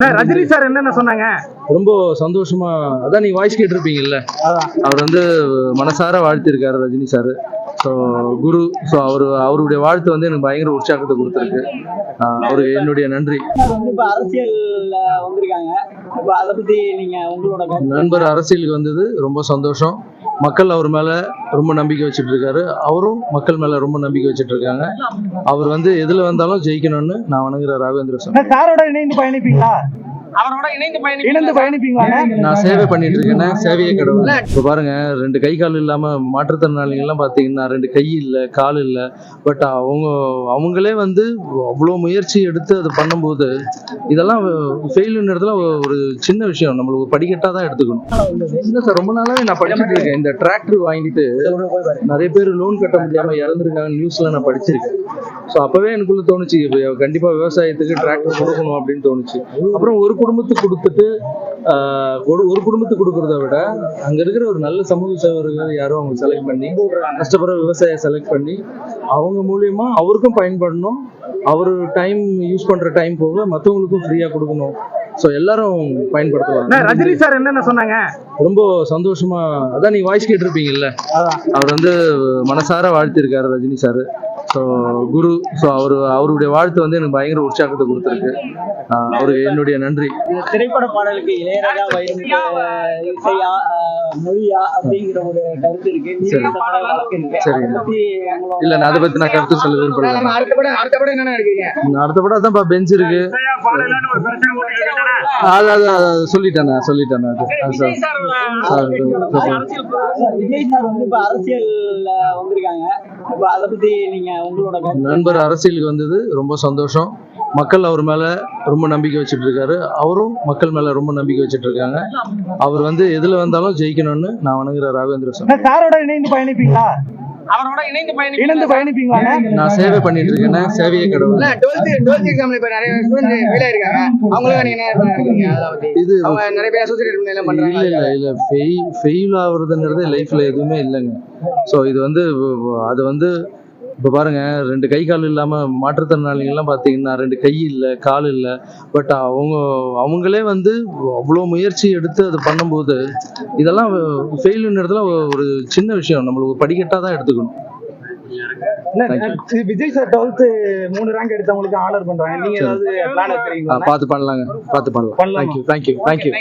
Rajini sir என்னென்ன சொன்னாங்க? ரொம்ப சந்தோஷமா அதான் நீங்க வாய்ஸ் கேட்டிருப்பீங்கல்ல, அவர் வந்து மனசார வாழ்த்திருக்காரு ரஜினி சார். ஸோ குரு, ஸோ அவருடைய வாழ்த்து வந்து எனக்கு பயங்கர உற்சாகத்தை கொடுத்துருக்கு. அவருக்கு என்னுடைய நன்றி. நண்பர் அரசியலுக்கு வந்தது ரொம்ப சந்தோஷம். மக்கள் அவர் மேல ரொம்ப நம்பிக்கை வச்சுட்டு இருக்காரு, அவரும் மக்கள் மேல ரொம்ப நம்பிக்கை வச்சுட்டு இருக்காங்க. அவர் வந்து எதுல வந்தாலும் ஜெயிக்கணும்னு நான் வணங்குற ராகவேந்திர சாமி. சாரோட இணைந்து பயணிப்பீங்களா? அவரோட இணைந்து பயணிப்பீங்களா? நான் சேவை பண்ணிட்டு இருக்கேன், சேவையே கடவுள். இப்போ பாருங்க, 2 கை கால் இல்லாம மாற்றுத்திறனாளிகள் எல்லாம் பாத்தீங்கன்னா 2 கை இல்லை, கால் இல்லை. பட் அவங்களே வந்து அவ்வளோ முயற்சி எடுத்து அது பண்ணும்போது இதெல்லாம் ஃபெயிலுன்றதுல ஒரு சின்ன விஷயம், நம்மளுக்கு படிக்கட்டா தான் எடுத்துக்கணும். இல்லை சார், ரொம்ப நாளாவே நான் படிச்சுட்டு இருக்கேன். இந்த டிராக்டர் வாங்கிட்டு நிறைய பேர் லோன் கட்ட முடியாம இறந்துருக்காங்க, நியூஸ்ல நான் படிச்சிருக்கேன். ஸோ அப்பவே எனக்குள்ள தோணுச்சு, கண்டிப்பா விவசாயத்துக்கு டிராக்டர் கொடுக்கணும் அப்படின்னு தோணுச்சு. அப்புறம் ஒரு குடும்பத்துக்கு கொடுத்துட்டு ஒரு குடும்பத்துக்கு கொடுக்கறத விட அங்க இருக்கிற ஒரு நல்ல சமூக சேவர்கள் யாரும் அவங்க செலக்ட் பண்ணி, கஷ்டப்படுற விவசாயியை செலக்ட் பண்ணி அவங்க மூலியமா அவருக்கும் பயன்படணும், அவரு டைம் யூஸ் பண்ற டைம் போக மற்றவங்களுக்கும் ஃப்ரீயா கொடுக்கணும். ஸோ எல்லாரும் பயன்படுத்துவாங்க. ரஜினி சார் என்னென்ன சொன்னாங்க? ரொம்ப சந்தோஷமா அதான் நீங்க வாய்ஸ் கேட்டிருப்பீங்கல்ல, அவர் வந்து மனசார வாழ்த்திருக்காரு ரஜினி சார். ஸோ குரு, ஸோ அவருடைய வாழ்த்து வந்து எனக்கு பயங்கர உற்சாகத்தை கொடுத்துருக்கு. அவருக்கு என்னுடைய நன்றி. திரைப்பட பாடலுக்கு இளையராஜா இசையா மொழியா அப்படிங்கிற ஒரு கருத்து இருக்கு. சரி, இல்ல நான் அதை பத்தி நான் கருத்து சொல்ல விரும்பல. அடுத்த படம் என்ன நினைக்கிறீங்க? அடுத்த படம் தான் பெஞ்ச் இருக்கு, சொல்லிட்டேன். விஜய் சார் வந்து இப்ப அரசியல் வந்திருக்காங்க, அதை பத்தி நீங்க உங்களோட நண்பர் அரசியலுக்கு வந்தது ரொம்ப சந்தோஷம். மக்கள் அவர் மேல ரொம்ப நம்பிக்கை வச்சுட்டு இருக்காரு, அவரும் மக்கள் மேல ரொம்ப நம்பிக்கை வச்சுட்டு இருக்காங்க. அவர் வந்து எதுல வந்தாலும் ஜெயிக்கணும்னு நான் வணங்குற ராகவேந்திர சாமி. சாரோட இணைந்து பயணிப்பீங்களா? அவரோட இணைந்து பயணிப்பீங்களா? நான் சேவை பண்ணிட்டு இருக்கேன், சேவையே கடவுள். 12th எக்ஸாம்ல இப்ப நிறைய ஸ்டூடண்ட் ஃபெயில் ஆயிருக்காங்க, அவங்களுக்கு நீங்க என்ன நினைக்கிறீங்க? அதாவது இது அவங்க நிறைய பேர் அசோசியேட் எல்லாம் பண்றாங்க. இல்ல ஃபெயில் ஆகுறதுன்றது லைஃப்ல எதுவுமே இல்லைங்க. ஸோ இது வந்து அது வந்து இப்போ பாருங்க, 2 கை கால் இல்லாம மாற்றுத்திறனாளிகள் எல்லாம் பாத்தீங்கன்னா 2 கை இல்லை, கால் இல்லை. பட் அவங்களே வந்து அவ்வளோ முயற்சி எடுத்து அது பண்ணும்போது இதெல்லாம் ஃபெயிலுன்றதுல ஒரு சின்ன விஷயம், நம்மளுக்கு படிக்கட்டா தான் எடுத்துக்கணும். விஜய் சார் 12th 3 ரேங்க் எடுத்தவங்களுக்கு ஆனர் பண்றாங்க, நீங்க ஏதாவது பிளான் வச்சிருக்கீங்களா? பார்த்து பண்ணலாம். தேங்க்யூ.